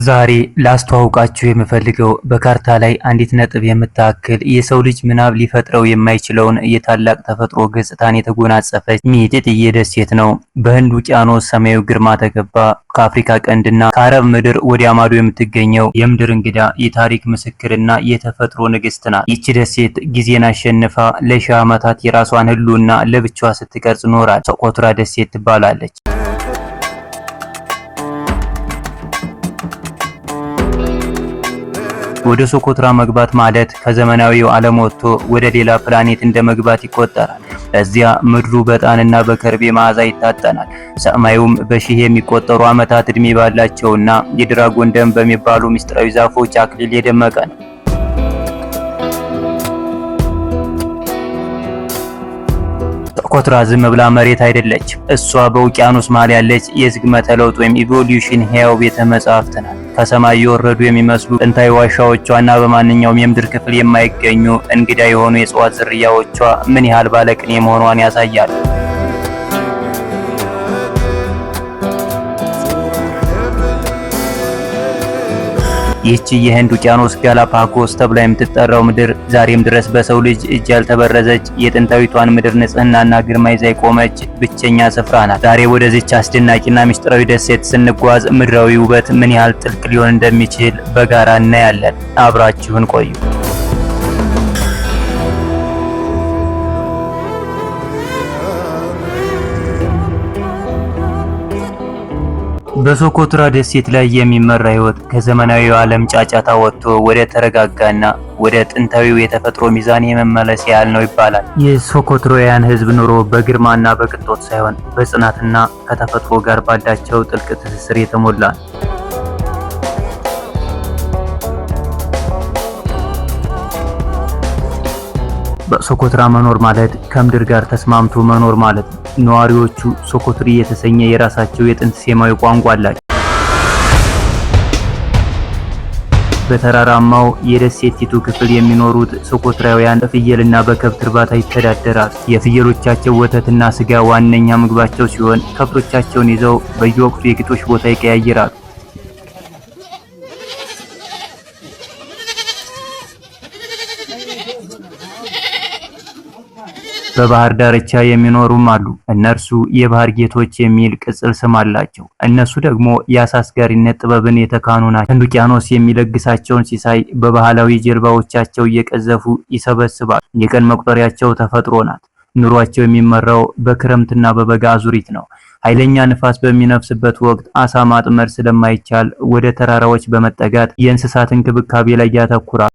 ዛሬ ላስተዋውቃችሁ የምፈልገው በካርታ ላይ አንዲት ነጥብ የምታክል የሰው ልጅ ምናብ ሊፈጥረው የማይችለውን የታላቅ ተፈጥሮ ገጽታን የተጎናጸፈች ሚጢጥዬ ደሴት ነው። በህንድ ውቅያኖስ ሰማያዊ ግርማ ተከባ ከአፍሪካ ቀንድና ከአረብ ምድር ወዲያ ማዶ የምትገኘው የምድር እንግዳ የታሪክ ምስክርና የተፈጥሮ ንግስት ናት። ይቺ ደሴት ጊዜን አሸንፋ ለሺህ ዓመታት የራሷን ህልውና ለብቻዋ ስትቀርጽ ኖራለች። ሶኮትራ ደሴት ትባላለች። ወደ ሶኮትራ መግባት ማለት ከዘመናዊው ዓለም ወጥቶ ወደ ሌላ ፕላኔት እንደመግባት ይቆጠራል። እዚያ ምድሩ በዕጣንና በከርቤ መዓዛ ይታጠናል። ሰማዩም በሺህ የሚቆጠሩ ዓመታት ዕድሜ ባላቸውና የድራጎን ደም በሚባሉ ምስጢራዊ ዛፎች አክሊል የደመቀ ነው። ሶኮትራ ዝም ብላ መሬት አይደለች። እሷ በውቅያኖስ መሃል ያለች የዝግመተ ለውጥ ወይም ኢቮሉሽን ሕያው ቤተ መጻሕፍት ናት። ከሰማይ የወረዱ የሚመስሉ ጥንታዊ ዋሻዎቿና በማንኛውም የምድር ክፍል የማይገኙ እንግዳ የሆኑ የእጽዋት ዝርያዎቿ ምን ያህል ባለቅኔ መሆኗን ያሳያሉ። ይህች የህንድ ውቅያኖስ ጋላፓጎስ ተብላ የምትጠራው ምድር ዛሬም ድረስ በሰው ልጅ እጅ ያልተበረዘች የጥንታዊቷን ምድር ንጽህናና ግርማ ይዛ የቆመች ብቸኛ ስፍራ ናት። ዛሬ ወደዚች አስደናቂና ምስጢራዊ ደሴት ስንጓዝ ምድራዊ ውበት ምን ያህል ጥልቅ ሊሆን እንደሚችል በጋራ እናያለን። አብራችሁን ቆዩ። በሶኮትራ ደሴት ላይ የሚመራ ህይወት ከዘመናዊው ዓለም ጫጫታ ወጥቶ ወደ ተረጋጋና ወደ ጥንታዊው የተፈጥሮ ሚዛን የመመለስ ያህል ነው ይባላል። የሶኮትሮያን ህዝብ ኑሮ በግርማና በቅንጦት ሳይሆን በጽናትና ከተፈጥሮ ጋር ባላቸው ጥልቅ ትስስር የተሞላ ነው። በሶኮትራ መኖር ማለት ከምድር ጋር ተስማምቶ መኖር ማለት ነው። ነዋሪዎቹ ሶኮትሪ የተሰኘ የራሳቸው የጥንት ሴማዊ ቋንቋ አላቸው። በተራራማው የደሴቲቱ ክፍል የሚኖሩት ሶኮትራውያን በፍየልና በከብት እርባታ ይተዳደራሉ። የፍየሎቻቸው ወተትና ስጋ ዋነኛ ምግባቸው ሲሆን ከብቶቻቸውን ይዘው በየወቅቱ የግጦሽ ቦታ ይቀያይራሉ። በባህር ዳርቻ የሚኖሩም አሉ። እነርሱ የባህር ጌቶች የሚል ቅጽል ስም አላቸው። እነሱ ደግሞ የአሳ አስጋሪነት ጥበብን የተካኑ ናቸው። ህንድ ውቅያኖስ የሚለግሳቸውን ሲሳይ በባህላዊ ጀልባዎቻቸው እየቀዘፉ ይሰበስባሉ። የቀን መቁጠሪያቸው ተፈጥሮ ናት። ኑሯቸው የሚመራው በክረምትና በበጋ አዙሪት ነው። ኃይለኛ ንፋስ በሚነፍስበት ወቅት አሳ ማጥመድ ስለማይቻል ወደ ተራራዎች በመጠጋት የእንስሳት እንክብካቤ ላይ ያተኩራሉ።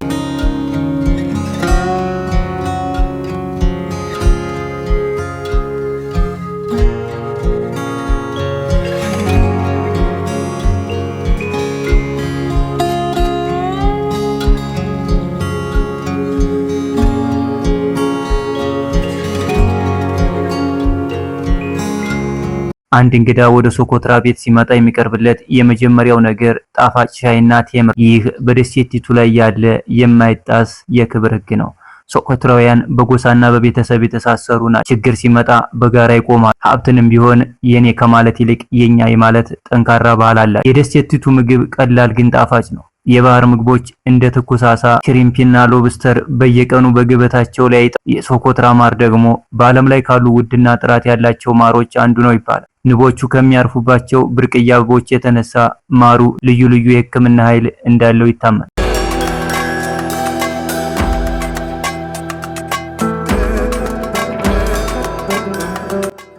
አንድ እንግዳ ወደ ሶኮትራ ቤት ሲመጣ የሚቀርብለት የመጀመሪያው ነገር ጣፋጭ ሻይና ቴምር። ይህ በደሴቲቱ ላይ ያለ የማይጣስ የክብር ህግ ነው። ሶኮትራውያን በጎሳና በቤተሰብ የተሳሰሩ ናቸው። ችግር ሲመጣ በጋራ ይቆማሉ። ሀብትንም ቢሆን የኔ ከማለት ይልቅ የኛ የማለት ጠንካራ ባህል አለ። የደሴቲቱ ምግብ ቀላል ግን ጣፋጭ ነው። የባህር ምግቦች እንደ ትኩስ አሳ፣ ሽሪምፕና ሎብስተር በየቀኑ በገበታቸው ላይ የሶኮትራ ማር ደግሞ በዓለም ላይ ካሉ ውድና ጥራት ያላቸው ማሮች አንዱ ነው ይባላል። ንቦቹ ከሚያርፉባቸው ብርቅዬ አበቦች የተነሳ ማሩ ልዩ ልዩ የሕክምና ኃይል እንዳለው ይታመናል።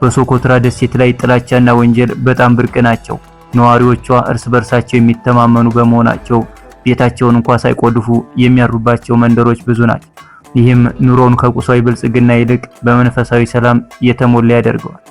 በሶኮትራ ደሴት ላይ ጥላቻና ወንጀል በጣም ብርቅ ናቸው። ነዋሪዎቿ እርስ በርሳቸው የሚተማመኑ በመሆናቸው ቤታቸውን እንኳን ሳይቆልፉ የሚያርፉባቸው መንደሮች ብዙ ናቸው። ይህም ኑሮውን ከቁሳዊ ብልጽግና ይልቅ በመንፈሳዊ ሰላም የተሞላ ያደርገዋል።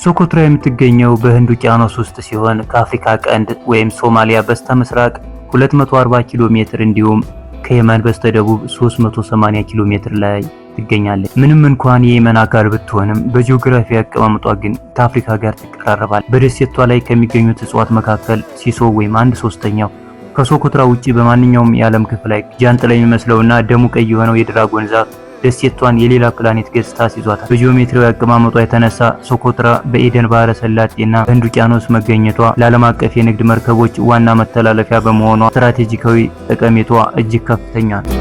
ሶኮትራ የምትገኘው በህንድ ውቅያኖስ ውስጥ ሲሆን ከአፍሪካ ቀንድ ወይም ሶማሊያ በስተ ምስራቅ 240 ኪሎ ሜትር እንዲሁም ከየመን በስተደቡብ 380 ኪሎ ሜትር ላይ ትገኛለች። ምንም እንኳን የየመን አካል ብትሆንም በጂኦግራፊ አቀማመጧ ግን ከአፍሪካ ጋር ትቀራረባለች። በደሴቷ ላይ ከሚገኙት እጽዋት መካከል ሲሶ ወይም 1/3ኛው ከሶኮትራ ውጪ በማንኛውም የዓለም ክፍል ላይ ጃንጥላ የሚመስለውና ደሙ ቀይ የሆነው የድራጎን ዛፍ ደሴቷን የሌላ ፕላኔት ገጽታ አስይዟታል። በጂኦሜትሪያዊ አቀማመጧ የተነሳ ሶኮትራ በኤደን ባህረ ሰላጤና በህንድ ውቅያኖስ መገኘቷ ለዓለም አቀፍ የንግድ መርከቦች ዋና መተላለፊያ በመሆኗ ስትራቴጂካዊ ጠቀሜታዋ እጅግ ከፍተኛ ነው።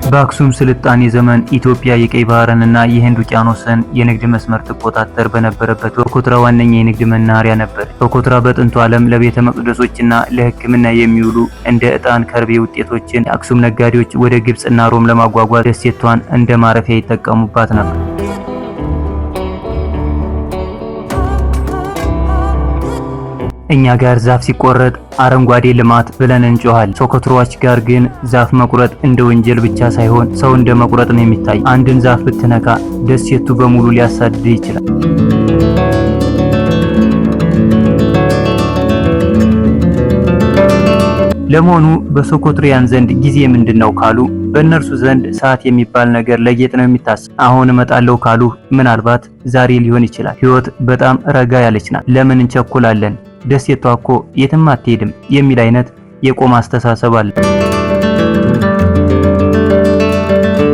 በአክሱም ስልጣኔ ዘመን ኢትዮጵያ የቀይ ባህርንና የህንድ ውቅያኖስን የንግድ መስመር ትቆጣጠር በነበረበት ሶኮትራ ዋነኛ የንግድ መናኸሪያ ነበር። ሶኮትራ በጥንቱ ዓለም ለቤተ መቅደሶችና ለሕክምና የሚውሉ እንደ ዕጣን፣ ከርቤ ውጤቶችን የአክሱም ነጋዴዎች ወደ ግብጽና ሮም ለማጓጓዝ ደሴቷን እንደ ማረፊያ ይጠቀሙባት ነበር። እኛ ጋር ዛፍ ሲቆረጥ አረንጓዴ ልማት ብለን እንጮሃል። ሶኮትራዎች ጋር ግን ዛፍ መቁረጥ እንደ ወንጀል ብቻ ሳይሆን ሰው እንደ መቁረጥ ነው የሚታይ። አንድን ዛፍ ብትነካ ደሴቱ በሙሉ ሊያሳድድ ይችላል። ለመሆኑ በሶኮትሪያን ዘንድ ጊዜ ምንድነው ካሉ በእነርሱ ዘንድ ሰዓት የሚባል ነገር ለጌጥ ነው የሚታሰብ። አሁን እመጣለሁ ካሉ ምናልባት ዛሬ ሊሆን ይችላል። ህይወት በጣም ረጋ ያለች ናት። ለምን እንቸኩላለን? ደሴቷ እኮ የትም አትሄድም የሚል አይነት የቆመ አስተሳሰብ አለ።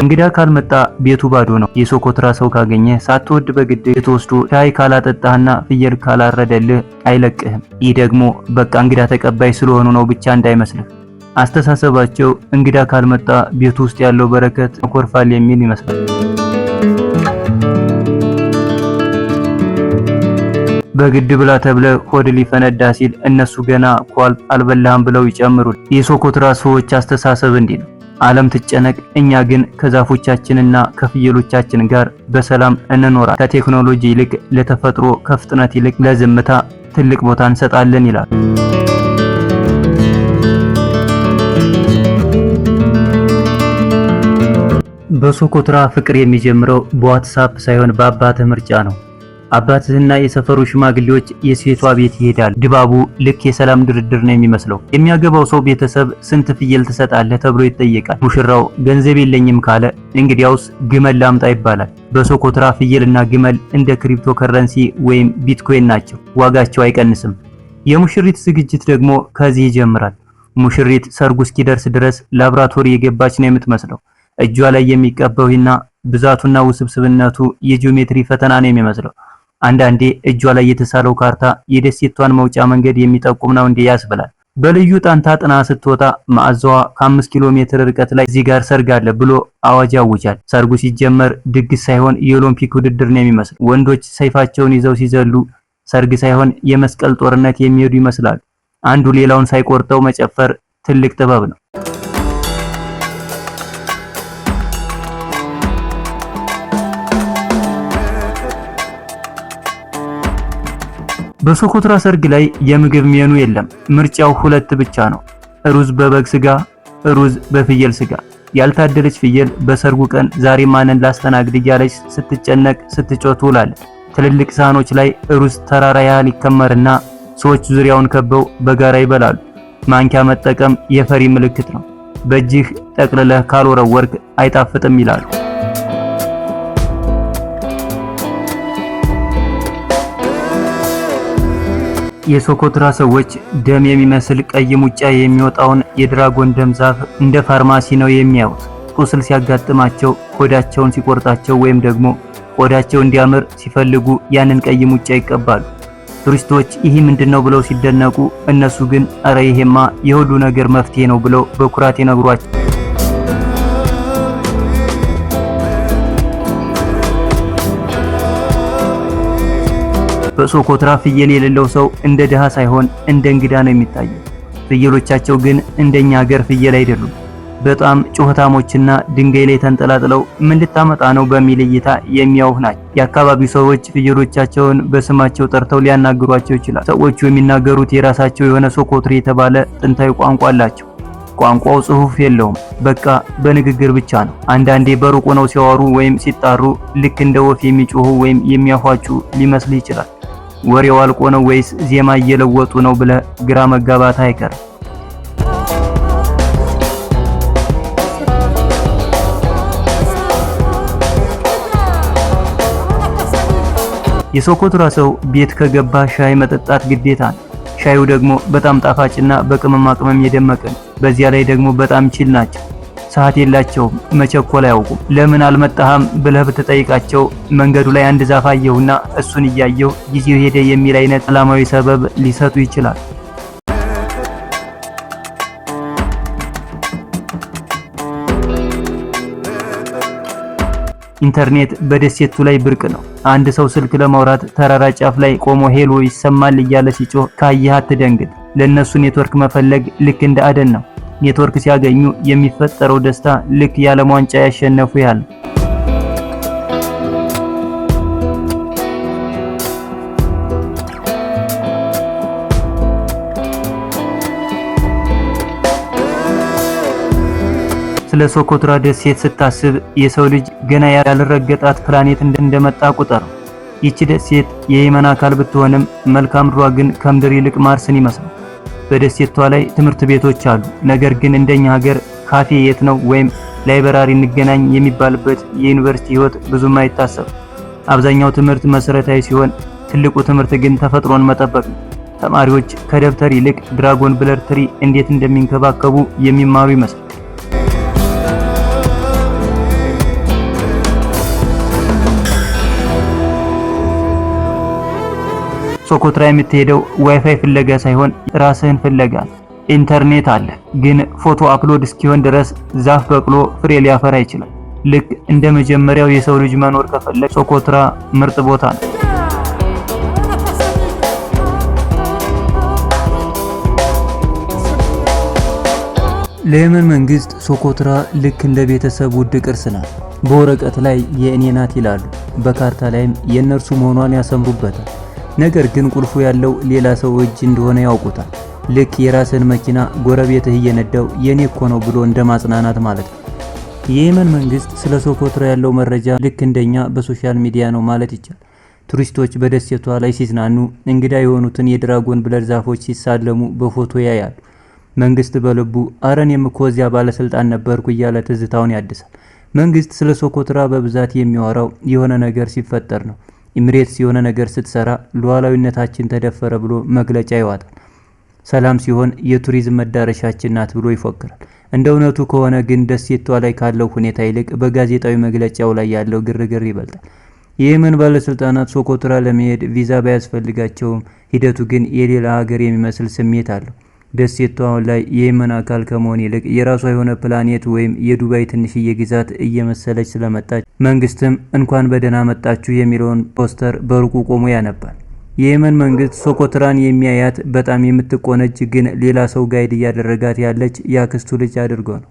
እንግዳ ካልመጣ ቤቱ ባዶ ነው። የሶኮትራ ሰው ካገኘ ሳትወድ በግድ የተወስዶ ሻይ ካላጠጣህና ፍየል ካላረደልህ አይለቅህም። ይህ ደግሞ በቃ እንግዳ ተቀባይ ስለሆኑ ነው ብቻ እንዳይመስልህ። አስተሳሰባቸው እንግዳ ካልመጣ ቤቱ ውስጥ ያለው በረከት መኮርፋል የሚል ይመስላል። በግድ ብላ ተብለ ሆድ ሊፈነዳ ሲል እነሱ ገና ኳል አልበላህም ብለው ይጨምሩል። የሶኮትራ ሰዎች አስተሳሰብ እንዲህ ነው። ዓለም ትጨነቅ፣ እኛ ግን ከዛፎቻችንና ከፍየሎቻችን ጋር በሰላም እንኖራለን። ከቴክኖሎጂ ይልቅ ለተፈጥሮ፣ ከፍጥነት ይልቅ ለዝምታ ትልቅ ቦታ እንሰጣለን ይላል። በሶኮትራ ፍቅር የሚጀምረው በዋትስአፕ ሳይሆን በአባትህ ምርጫ ነው። አባትህና የሰፈሩ ሽማግሌዎች የሴቷ ቤት ይሄዳል። ድባቡ ልክ የሰላም ድርድር ነው የሚመስለው። የሚያገባው ሰው ቤተሰብ ስንት ፍየል ትሰጣለህ ተብሎ ይጠየቃል። ሙሽራው ገንዘብ የለኝም ካለ እንግዲያውስ ግመል ላምጣ ይባላል። በሶኮትራ ፍየልና ግመል እንደ ክሪፕቶ ከረንሲ ወይም ቢትኮይን ናቸው። ዋጋቸው አይቀንስም። የሙሽሪት ዝግጅት ደግሞ ከዚህ ይጀምራል። ሙሽሪት ሰርጉ እስኪደርስ ድረስ ላብራቶሪ የገባች ነው የምትመስለው። እጇ ላይ የሚቀበውና ብዛቱና ውስብስብነቱ የጂኦሜትሪ ፈተና ነው የሚመስለው። አንዳንዴ እጇ ላይ የተሳለው ካርታ የደሴቷን መውጫ መንገድ የሚጠቁም ነው እንዴ ያስብላል። በልዩ ጣንታ ጥና ስትወጣ ማዕዛዋ ከ5 ኪሎ ሜትር ርቀት ላይ እዚህ ጋር ሰርግ አለ ብሎ አዋጅ ያውጃል። ሰርጉ ሲጀመር ድግስ ሳይሆን የኦሎምፒክ ውድድር ነው የሚመስል። ወንዶች ሰይፋቸውን ይዘው ሲዘሉ ሰርግ ሳይሆን የመስቀል ጦርነት የሚሄዱ ይመስላሉ። አንዱ ሌላውን ሳይቆርጠው መጨፈር ትልቅ ጥበብ ነው። በሶኮትራ ሰርግ ላይ የምግብ ሜኑ የለም። ምርጫው ሁለት ብቻ ነው። ሩዝ በበግ ስጋ፣ ሩዝ በፍየል ስጋ። ያልታደለች ፍየል በሰርጉ ቀን ዛሬ ማንን ላስተናግድ እያለች ስትጨነቅ ስትጮህ ትውላለች። ትልልቅ ሳህኖች ላይ ሩዝ ተራራ ያህል ይከመርና ሰዎች ዙሪያውን ከበው በጋራ ይበላሉ። ማንኪያ መጠቀም የፈሪ ምልክት ነው። በእጅህ ጠቅልለህ ካልወረወርክ አይጣፍጥም ይላሉ። የሶኮትራ ሰዎች ደም የሚመስል ቀይ ሙጫ የሚወጣውን የድራጎን ደም ዛፍ እንደ ፋርማሲ ነው የሚያዩት። ቁስል ሲያጋጥማቸው ሆዳቸውን ሲቆርጣቸው ወይም ደግሞ ሆዳቸው እንዲያምር ሲፈልጉ ያንን ቀይ ሙጫ ይቀባሉ። ቱሪስቶች ይህ ምንድነው ብለው ሲደነቁ፣ እነሱ ግን አረ ይሄማ የሁሉ ነገር መፍትሄ ነው ብለው በኩራት ይነግሯቸው። በሶኮትራ ፍየል የሌለው ሰው እንደ ድሃ ሳይሆን እንደ እንግዳ ነው የሚታየው። ፍየሎቻቸው ግን እንደኛ ሀገር ፍየል አይደሉም። በጣም ጩኸታሞችና ድንጋይ ላይ ተንጠላጥለው ምን ልታመጣ ነው በሚል እይታ የሚያዩህ ናቸው። የአካባቢው ሰዎች ፍየሎቻቸውን በስማቸው ጠርተው ሊያናግሯቸው ይችላል። ሰዎቹ የሚናገሩት የራሳቸው የሆነ ሶኮትሪ የተባለ ጥንታዊ ቋንቋ አላቸው። ቋንቋው ጽሑፍ የለውም፣ በቃ በንግግር ብቻ ነው። አንዳንዴ በሩቁ ነው ሲያወሩ ወይም ሲጣሩ ልክ እንደ ወፍ የሚጮሁ ወይም የሚያፏጩ ሊመስል ይችላል። ወሬው አልቆ ነው ወይስ ዜማ እየለወጡ ነው ብለ ግራ መጋባት አይቀርም። የሶኮትራ ሰው ቤት ከገባ ሻይ መጠጣት ግዴታ ነው። ሻዩ ደግሞ በጣም ጣፋጭና በቅመማ ቅመም የደመቀ ነው። በዚያ ላይ ደግሞ በጣም ቺል ናቸው። ሰዓት የላቸውም፣ መቸኮል አያውቁም። ለምን አልመጣህም ብለህ ብትጠይቃቸው መንገዱ ላይ አንድ ዛፍ አየሁና እሱን እያየሁ ጊዜው ሄደ የሚል አይነት ሰላማዊ ሰበብ ሊሰጡ ይችላል። ኢንተርኔት በደሴቱ ላይ ብርቅ ነው። አንድ ሰው ስልክ ለማውራት ተራራ ጫፍ ላይ ቆሞ ሄሎ ይሰማል እያለ ሲጮህ ካየህ አትደንግጥ። ለነሱ ኔትወርክ መፈለግ ልክ እንደ አደን ነው። ኔትወርክ ሲያገኙ የሚፈጠረው ደስታ ልክ የዓለም ዋንጫ ያሸነፉ ያህል። ስለ ሶኮትራ ደሴት ስታስብ የሰው ልጅ ገና ያልረገጣት ፕላኔት እንደመጣ ቁጠር። ይቺ ደሴት የየመን አካል ብትሆንም መልክዓ ምድሯ ግን ከምድር ይልቅ ማርስን ይመስላል። በደሴቷ ላይ ትምህርት ቤቶች አሉ። ነገር ግን እንደኛ ሀገር ካፌ የት ነው ወይም ላይብራሪ እንገናኝ የሚባልበት የዩኒቨርሲቲ ህይወት ብዙም አይታሰብም። አብዛኛው ትምህርት መሰረታዊ ሲሆን፣ ትልቁ ትምህርት ግን ተፈጥሮን መጠበቅ ነው። ተማሪዎች ከደብተር ይልቅ ድራጎን ብለር ትሪ እንዴት እንደሚንከባከቡ የሚማሩ ይመስላል። ሶኮትራ የምትሄደው ዋይፋይ ፍለጋ ሳይሆን ራስህን ፍለጋ። ኢንተርኔት አለ፣ ግን ፎቶ አፕሎድ እስኪሆን ድረስ ዛፍ በቅሎ ፍሬ ሊያፈራ ይችላል። ልክ እንደ መጀመሪያው የሰው ልጅ መኖር ከፈለግ ሶኮትራ ምርጥ ቦታ ነው። ለየመን መንግስት ሶኮትራ ልክ እንደ ቤተሰብ ውድ ቅርስ ናት። በወረቀት ላይ የእኔ ናት ይላሉ፣ በካርታ ላይም የእነርሱ መሆኗን ያሰምሩበታል። ነገር ግን ቁልፉ ያለው ሌላ ሰው እጅ እንደሆነ ያውቁታል። ልክ የራስን መኪና ጎረቤትህ እየነዳው የኔ እኮ ነው ብሎ እንደማጽናናት ማለት ነው። የየመን መንግስት ስለ ሶኮትራ ያለው መረጃ ልክ እንደኛ በሶሻል ሚዲያ ነው ማለት ይቻላል። ቱሪስቶች በደሴቷ ላይ ሲዝናኑ እንግዳ የሆኑትን የድራጎን ብለር ዛፎች ሲሳለሙ በፎቶ ያያሉ። መንግስት በልቡ አረኔም እኮ እዚያ ባለስልጣን ነበርኩ እያለ ትዝታውን ያድሳል። መንግስት ስለ ሶኮትራ በብዛት የሚያወራው የሆነ ነገር ሲፈጠር ነው። ኢሚሬትስ የሆነ ነገር ስትሰራ ሉዓላዊነታችን ተደፈረ ብሎ መግለጫ ይዋጣል። ሰላም ሲሆን የቱሪዝም መዳረሻችን ናት ብሎ ይፎክራል። እንደ እውነቱ ከሆነ ግን ደሴቷ ላይ ካለው ሁኔታ ይልቅ በጋዜጣዊ መግለጫው ላይ ያለው ግርግር ይበልጣል። የየመን ባለስልጣናት ሶኮትራ ለመሄድ ቪዛ ባያስፈልጋቸውም ሂደቱ ግን የሌላ ሀገር የሚመስል ስሜት አለው። ደሴቷ ላይ የየመን አካል ከመሆን ይልቅ የራሷ የሆነ ፕላኔት ወይም የዱባይ ትንሽዬ ግዛት እየመሰለች ስለመጣች መንግስትም እንኳን በደህና መጣችሁ የሚለውን ፖስተር በሩቁ ቆሞ ያነባል። የየመን መንግስት ሶኮትራን የሚያያት በጣም የምትቆነጅ ግን ሌላ ሰው ጋይድ እያደረጋት ያለች ያክስቱ ልጅ አድርጎ ነው።